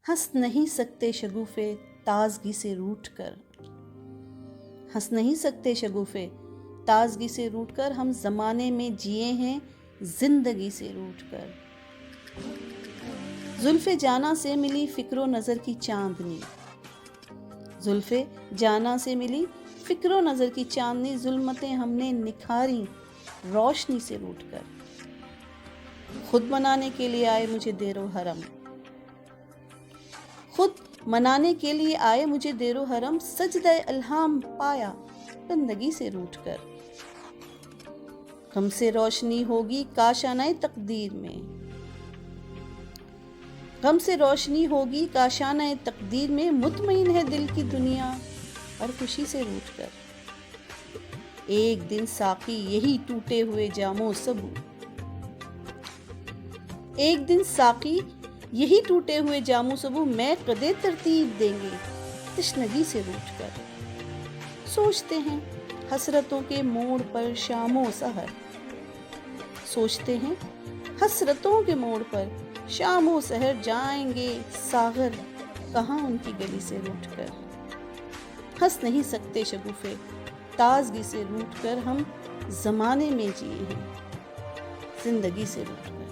ہنس نہیں سکتے شگوفے تازگی سے روٹھ کر، ہنس نہیں سکتے شگوفے تازگی سے روٹھ کر، ہم زمانے میں جیے ہیں زندگی سے روٹھ کر۔ زلف جانا سے ملی فکر و نظر کی چاندنی، زلف جانا سے ملی فکر و نظر کی چاندنی، ظلمتیں ہم نے نکھاری روشنی سے روٹھ کر۔ خود منانے کے لیے آئے مجھے دیر و حرم، خود منانے کے لیے آئے مجھے دیر و حرم، سجدہ الہام پایا بندگی سے روٹھ کر۔ غم سے روشنی ہوگی کاشانہ تقدیر میں، غم سے روشنی ہوگی کاشانہ تقدیر میں، مطمئن ہے دل کی دنیا اور خوشی سے روٹھ کر۔ ایک دن ساقی یہی ٹوٹے ہوئے جاموں سبو، ایک دن ساقی یہی ٹوٹے ہوئے جاموں سبو، میں قدِ ترتیب دیں گے تشنگی سے روٹھ کر۔ سوچتے ہیں حسرتوں کے موڑ پر شام و سحر، سوچتے ہیں حسرتوں کے موڑ پر شام و سحر، جائیں گے ساغر کہاں ان کی گلی سے روٹھ کر۔ ہنس نہیں سکتے شگوفے تازگی سے روٹھ کر، ہم زمانے میں جیے ہیں زندگی سے روٹھ کر۔